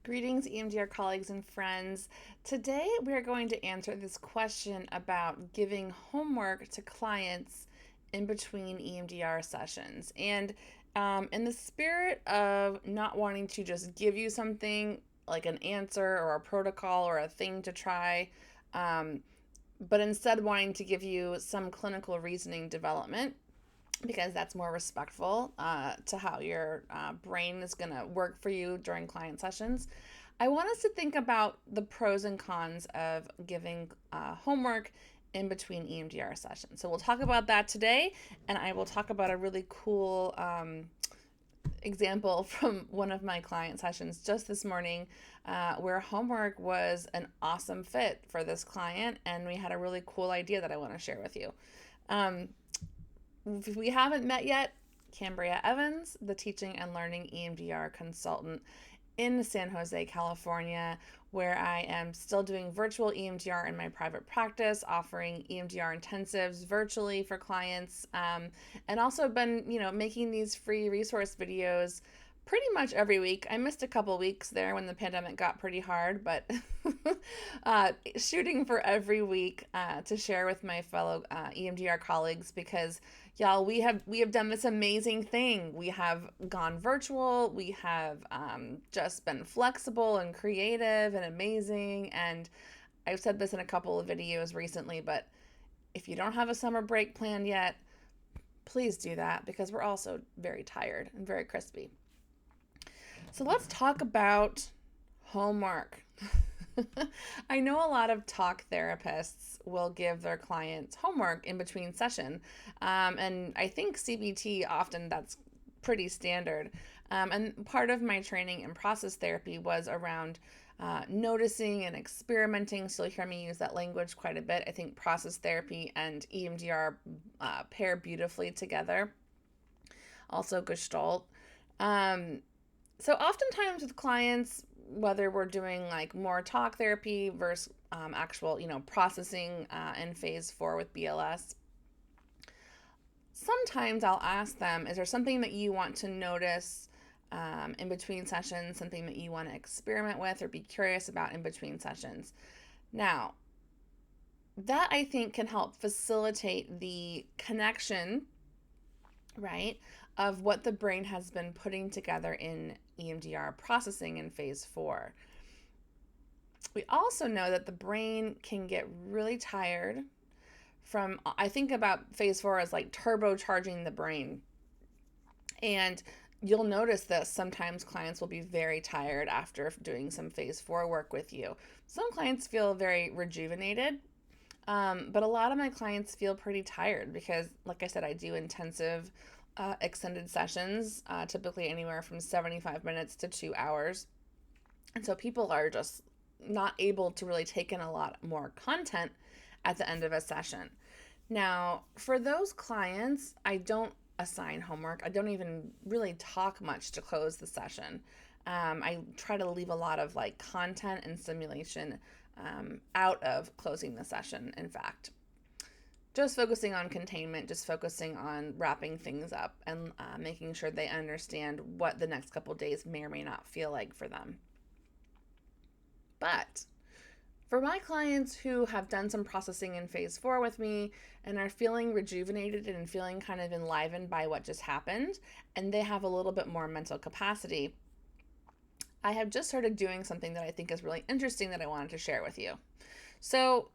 Greetings, EMDR colleagues and friends. Today we are going to answer this question about giving homework to clients in between EMDR sessions. And in the spirit of not wanting to just give you something like an answer or a protocol or a thing to try, but instead wanting to give you some clinical reasoning development, because that's more respectful to how your brain is going to work for you during client sessions. I want us to think about the pros and cons of giving homework in between EMDR sessions. So we'll talk about that today, and I will talk about a really cool example from one of my client sessions just this morning, where homework was an awesome fit for this client, and we had a really cool idea that I want to share with you. If we haven't met yet, Kambria Evans, the teaching and learning EMDR consultant in San Jose, California, where I am still doing virtual EMDR in my private practice, offering EMDR intensives virtually for clients, and also been, making these free resource videos pretty much every week. I missed a couple weeks there when the pandemic got pretty hard, but shooting for every week to share with my fellow EMDR colleagues, because y'all, we have done this amazing thing. We have gone virtual. We have just been flexible and creative and amazing. And I've said this in a couple of videos recently, but if you don't have a summer break planned yet, please do that, because we're also very tired and very crispy. So let's talk about homework. I know a lot of talk therapists will give their clients homework in between session. And I think CBT often that's pretty standard. And part of my training in process therapy was around noticing and experimenting. So you'll hear me use that language quite a bit. I think process therapy and EMDR pair beautifully together. Also Gestalt. So oftentimes with clients, whether we're doing like more talk therapy versus actual, processing in phase 4 with BLS, sometimes I'll ask them, is there something that you want to notice in between sessions, something that you want to experiment with or be curious about in between sessions? Now, that I think can help facilitate the connection, right, of what the brain has been putting together in EMDR processing in phase 4. We also know that the brain can get really tired from, I think about phase 4 as like turbocharging the brain. And you'll notice this. Sometimes clients will be very tired after doing some phase 4 work with you. Some clients feel very rejuvenated, but a lot of my clients feel pretty tired because, like I said, I do intensive extended sessions, typically anywhere from 75 minutes to 2 hours. And so people are just not able to really take in a lot more content at the end of a session. Now, for those clients, I don't assign homework. I don't even really talk much to close the session. I try to leave a lot of like content and stimulation out of closing the session, in fact. Just focusing on containment, just focusing on wrapping things up and making sure they understand what the next couple days may or may not feel like for them. But for my clients who have done some processing in phase 4 with me and are feeling rejuvenated and feeling kind of enlivened by what just happened, and they have a little bit more mental capacity, I have just started doing something that I think is really interesting that I wanted to share with you. So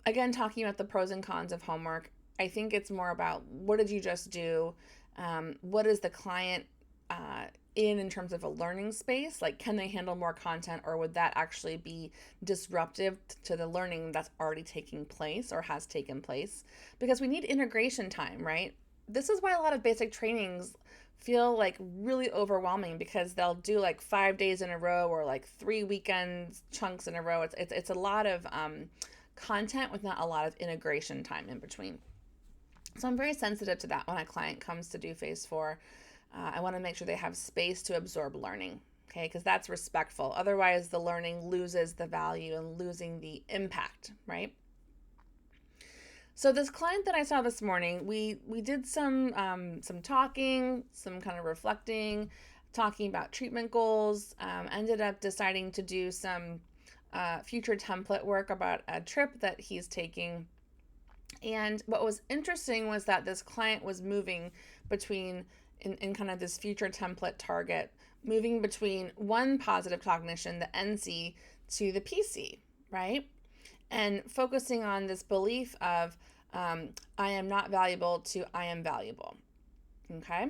again, talking about the pros and cons of homework, I think it's more about what did you just do? What is the client in terms of a learning space? Like, can they handle more content, or would that actually be disruptive to the learning that's already taking place or has taken place? Because we need integration time, right? This is why a lot of basic trainings feel like really overwhelming, because they'll do like 5 days in a row or like 3 weekends chunks in a row. It's a lot of content with not a lot of integration time in between. So I'm very sensitive to that when a client comes to do phase 4. I want to make sure they have space to absorb learning, okay? Because that's respectful. Otherwise, the learning loses the value and losing the impact, right? So this client that I saw this morning, we did some talking, some kind of reflecting, talking about treatment goals, ended up deciding to do some future template work about a trip that he's taking. And what was interesting was that this client was moving between, in kind of this future template target, moving between one positive cognition, the NC, to the PC, right? And focusing on this belief of I am not valuable to I am valuable, okay?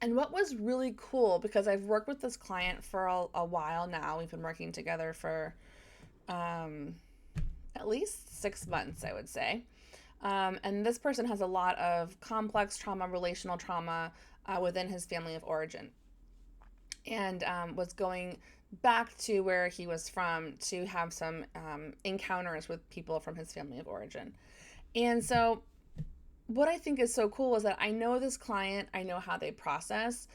And what was really cool, because I've worked with this client for a while now, we've been working together for at least 6 months, I would say. And this person has a lot of complex trauma, relational trauma within his family of origin, and was going back to where he was from to have some encounters with people from his family of origin. And so what I think is so cool is that I know this client, I know how they process.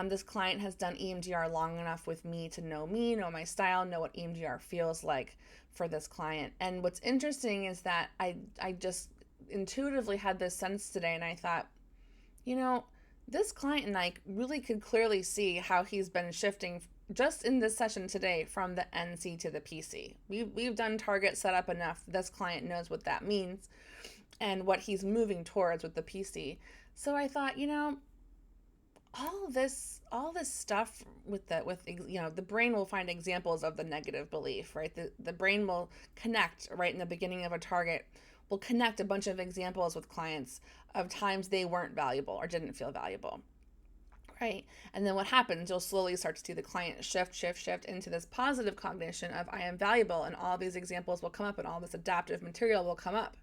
This client has done EMDR long enough with me to know my style, know what EMDR feels like for this client. And what's interesting is that I just intuitively had this sense today, and I thought, this client and I really could clearly see how he's been shifting just in this session today from the NC to the PC. We've done target setup enough. This client knows what that means and what he's moving towards with the PC. So I thought, all this stuff with the brain will find examples of the negative belief, right? The brain will connect right in the beginning of a target, will connect a bunch of examples with clients of times they weren't valuable or didn't feel valuable, right? And then what happens, you'll slowly start to see the client shift into this positive cognition of I am valuable, and all these examples will come up and all this adaptive material will come up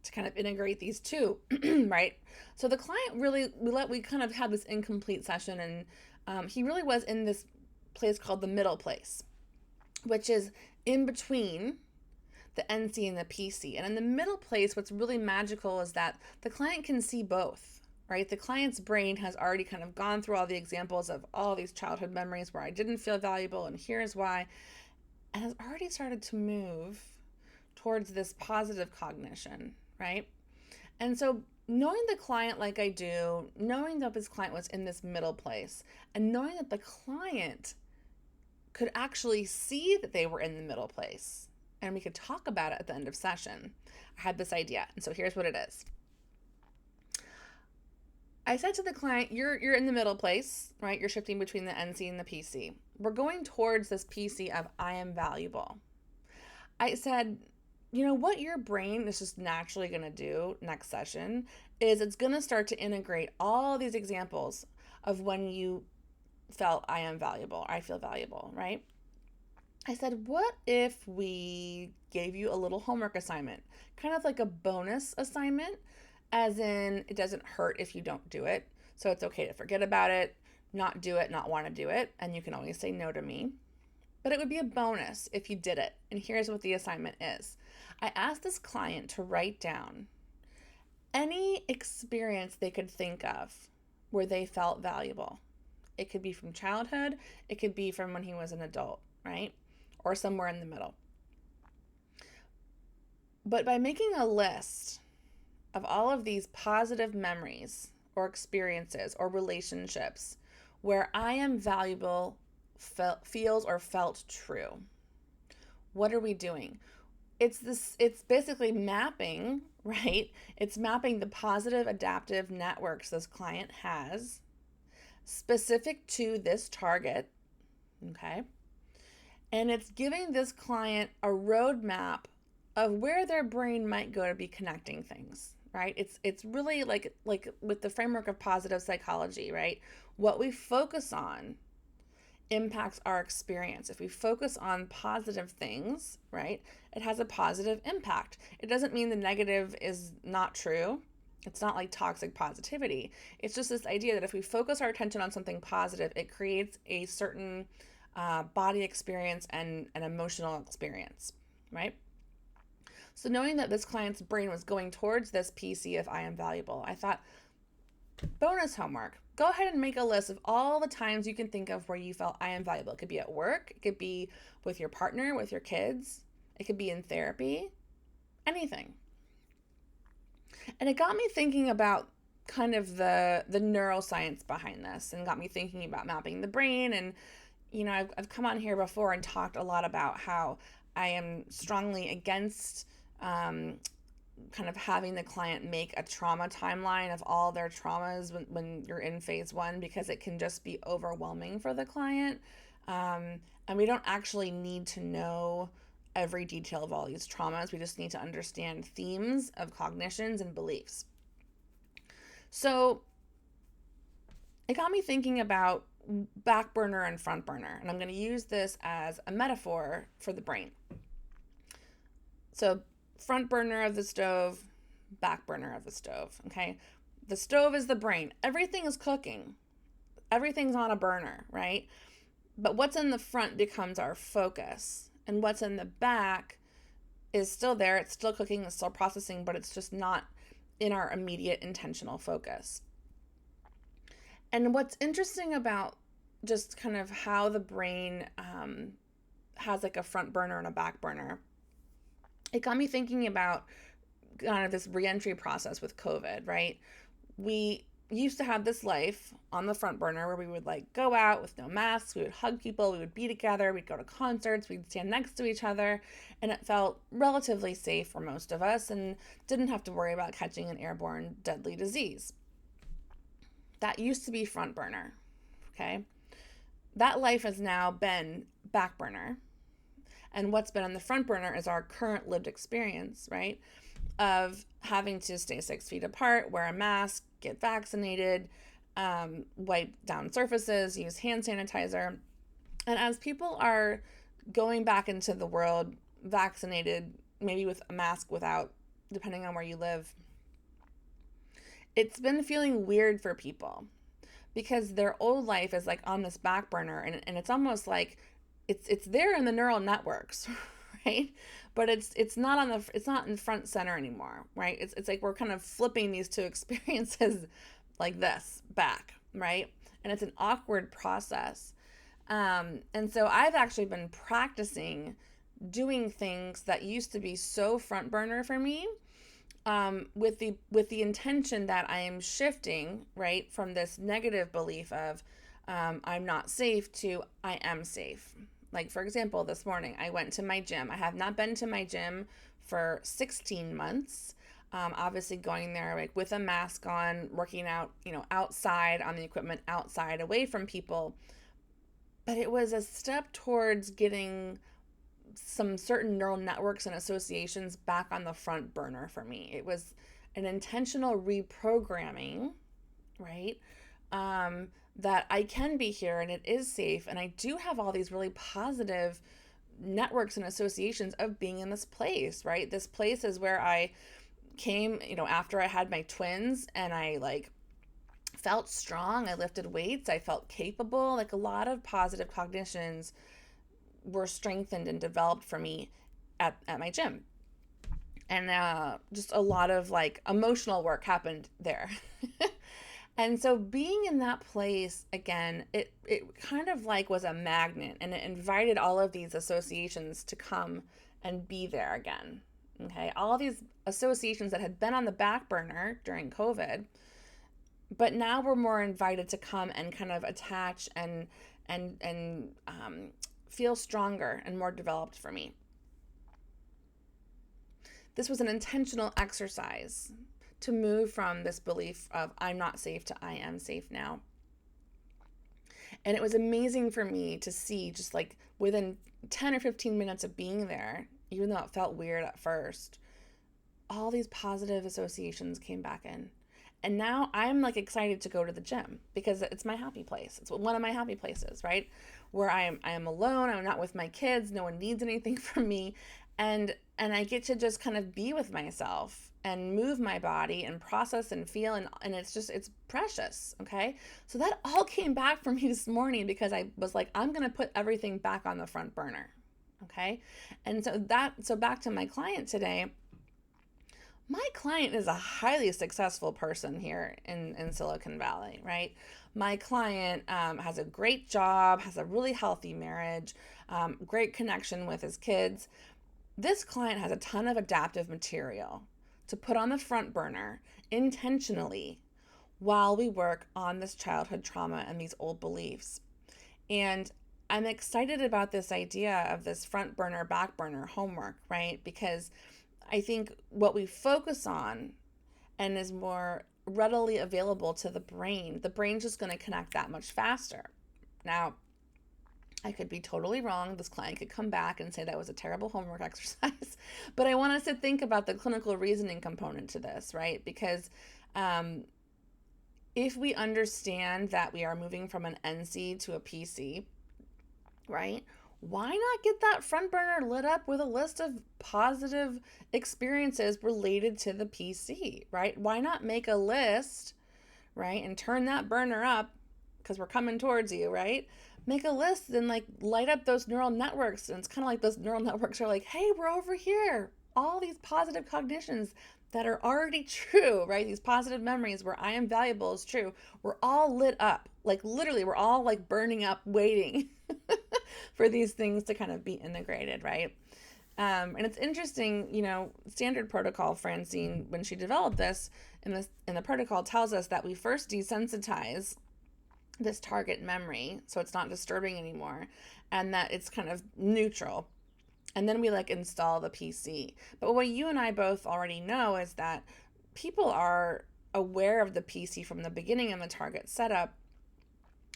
to kind of integrate these two, right? So the client really, we kind of had this incomplete session, and he really was in this place called the middle place, which is in between the NC and the PC. And in the middle place, what's really magical is that the client can see both, right? The client's brain has already kind of gone through all the examples of all these childhood memories where I didn't feel valuable, and here's why, and has already started to move towards this positive cognition, right? And so knowing the client like I do, knowing that this client was in this middle place, and knowing that the client could actually see that they were in the middle place, and we could talk about it at the end of session, I had this idea. And so here's what it is. I said to the client, you're in the middle place, right? You're shifting between the NC and the PC. We're going towards this PC of I am valuable. I said, what your brain is just naturally going to do next session is it's going to start to integrate all these examples of when you felt I am valuable, I feel valuable, right? I said, what if we gave you a little homework assignment, kind of like a bonus assignment, as in it doesn't hurt if you don't do it. So it's okay to forget about it, not do it, not want to do it. And you can always say no to me. But it would be a bonus if you did it. And here's what the assignment is. I asked this client to write down any experience they could think of where they felt valuable. It could be from childhood. It could be from when he was an adult, right? Or somewhere in the middle. But by making a list of all of these positive memories or experiences or relationships where I am valuable feels or felt true, what are we doing? It's basically mapping, right? It's mapping the positive adaptive networks this client has specific to this target, okay? And it's giving this client a roadmap of where their brain might go to be connecting things, right? It's really like with the framework of positive psychology, right? What we focus on impacts our experience. If we focus on positive things, right, it has a positive impact. It doesn't mean the negative is not true. It's not like toxic positivity. It's just this idea that if we focus our attention on something positive, it creates a certain body experience and an emotional experience, right? So knowing that this client's brain was going towards this PC of I am valuable, I thought, bonus homework. Go ahead and make a list of all the times you can think of where you felt I am valuable. It could be at work. It could be with your partner, with your kids. It could be in therapy, anything. And it got me thinking about kind of the neuroscience behind this, and got me thinking about mapping the brain. And I've come on here before and talked a lot about how I am strongly against kind of having the client make a trauma timeline of all their traumas when you're in phase one, because it can just be overwhelming for the client. And we don't actually need to know every detail of all these traumas. We just need to understand themes of cognitions and beliefs. So it got me thinking about back burner and front burner, and I'm going to use this as a metaphor for the brain. So front burner of the stove, back burner of the stove, okay? The stove is the brain. Everything is cooking. Everything's on a burner, right? But what's in the front becomes our focus. And what's in the back is still there. It's still cooking, it's still processing, but it's just not in our immediate intentional focus. And what's interesting about just kind of how the brain has like a front burner and a back burner, it got me thinking about kind of this reentry process with COVID, right? We used to have this life on the front burner where we would like go out with no masks, we would hug people, we would be together, we'd go to concerts, we'd stand next to each other, and it felt relatively safe for most of us and didn't have to worry about catching an airborne deadly disease. That used to be front burner, okay? That life has now been back burner. And what's been on the front burner is our current lived experience, right? Of having to stay 6 feet apart, wear a mask, get vaccinated, wipe down surfaces, use hand sanitizer. And as people are going back into the world vaccinated, maybe with a mask, without, depending on where you live, it's been feeling weird for people because their old life is like on this back burner, and it's almost like it's there in the neural networks, right? But it's not in front center anymore, right? It's like we're kind of flipping these two experiences like this back, right? And it's an awkward process. And so I've actually been practicing doing things that used to be so front burner for me, with the intention that I am shifting, right, from this negative belief of I'm not safe to I am safe. Like, for example, this morning I went to my gym. I have not been to my gym for 16 months. Obviously going there like with a mask on, working out, outside on the equipment, outside, away from people. But it was a step towards getting some certain neural networks and associations back on the front burner for me. It was an intentional reprogramming, right? That I can be here and it is safe. And I do have all these really positive networks and associations of being in this place, right? This place is where I came, after I had my twins, and I like felt strong. I lifted weights. I felt capable. Like a lot of positive cognitions were strengthened and developed for me at my gym. And just a lot of like emotional work happened there. And so being in that place again, it kind of like was a magnet, and it invited all of these associations to come and be there again. Okay, all of these associations that had been on the back burner during COVID, but now were more invited to come and kind of attach and feel stronger and more developed for me. This was an intentional exercise to move from this belief of I'm not safe to I am safe now. And it was amazing for me to see, just like within 10 or 15 minutes of being there, even though it felt weird at first, all these positive associations came back in. And now I'm like excited to go to the gym because it's my happy place. It's one of my happy places, right? Where I am alone. I'm not with my kids. No one needs anything from me. And I get to just kind of be with myself and move my body and process and feel. And it's precious. Okay. So that all came back for me this morning because I was like, I'm going to put everything back on the front burner. Okay. And so back to my client today. My client is a highly successful person here in Silicon Valley, right? My client has a great job, has a really healthy marriage, great connection with his kids. This client has a ton of adaptive material to put on the front burner intentionally while we work on this childhood trauma and these old beliefs. And I'm excited about this idea of this front burner, back burner homework, right? Because I think what we focus on and is more readily available to the brain's just going to connect that much faster. Now, I could be totally wrong. This client could come back and say that was a terrible homework exercise. But I want us to think about the clinical reasoning component to this, right? Because if we understand that we are moving from an NC to a PC, right? Why not get that front burner lit up with a list of positive experiences related to the PC, right? Why not make a list, right? And turn that burner up because we're coming towards you, right? Make a list and like light up those neural networks. And it's kind of like those neural networks are like, hey, we're over here. All these positive cognitions that are already true, right? These positive memories where I am valuable is true. We're all lit up. Like literally, we're all like burning up, waiting for these things to kind of be integrated, right? And it's interesting, standard protocol, Francine, when she developed this in the protocol, tells us that we first desensitize this target memory so it's not disturbing anymore, and that it's kind of neutral. And then we like install the PC. But what you and I both already know is that people are aware of the PC from the beginning in the target setup.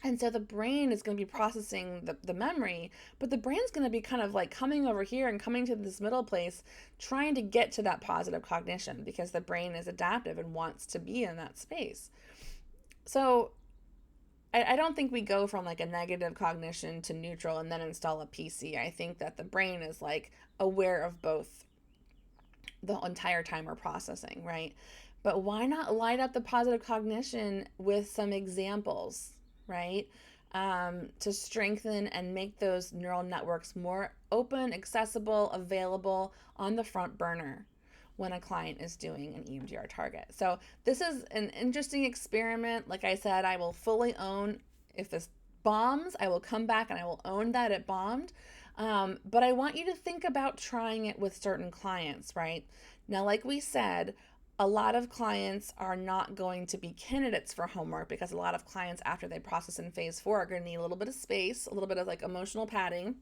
And so the brain is going to be processing the memory, but the brain's going to be kind of like coming over here and coming to this middle place, trying to get to that positive cognition because the brain is adaptive and wants to be in that space. So I don't think we go from like a negative cognition to neutral and then install a PC. I think that the brain is like aware of both the entire time we're processing, right? But why not light up the positive cognition with some examples, right? To strengthen and make those neural networks more open, accessible, available on the front burner when a client is doing an EMDR target. So this is an interesting experiment. Like I said, I will fully own if this bombs, I will come back and I will own that it bombed. But I want you to think about trying it with certain clients, right? Now, like we said, a lot of clients are not going to be candidates for homework because a lot of clients, after they process in phase 4, are going to need a little bit of space, a little bit of like emotional padding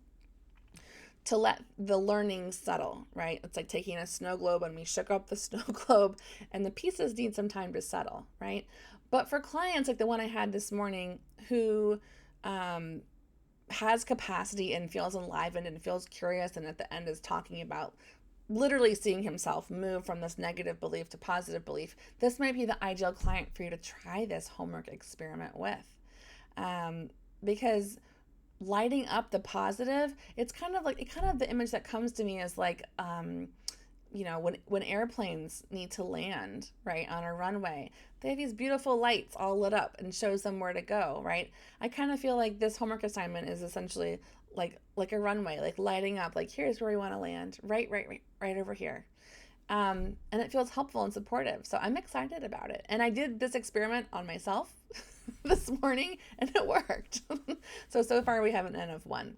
to let the learning settle, right? It's like taking a snow globe and we shook up the snow globe and the pieces need some time to settle, right? But for clients like the one I had this morning who has capacity and feels enlivened and feels curious and at the end is talking about literally seeing himself move from this negative belief to positive belief, this might be the ideal client for you to try this homework experiment with. Because lighting up the positive, it's kind of the image that comes to me is like when airplanes need to land right on a runway, they have these beautiful lights all lit up and shows them where to go, right? I kind of feel like this homework assignment is essentially like a runway, like lighting up, like here's where we want to land, right over here. And it feels helpful and supportive. So I'm excited about it. And I did this experiment on myself this morning and it worked. So far we have an N of 1.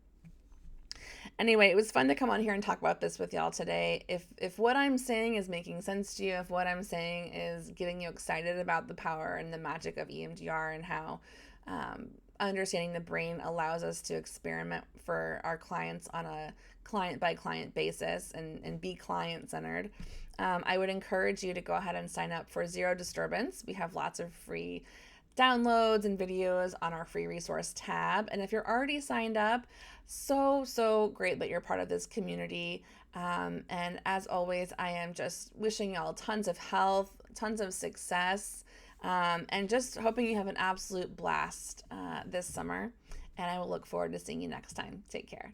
Anyway, it was fun to come on here and talk about this with y'all today. If what I'm saying is making sense to you, if what I'm saying is getting you excited about the power and the magic of EMDR and how understanding the brain allows us to experiment for our clients on a client by client basis and be client centered, I would encourage you to go ahead and sign up for Zero Disturbance. We have lots of free downloads and videos on our free resource tab. And if you're already signed up, so great that you're part of this community. And as always, I am just wishing y'all tons of health, tons of success, and just hoping you have an absolute blast this summer. And I will look forward to seeing you next time. Take care.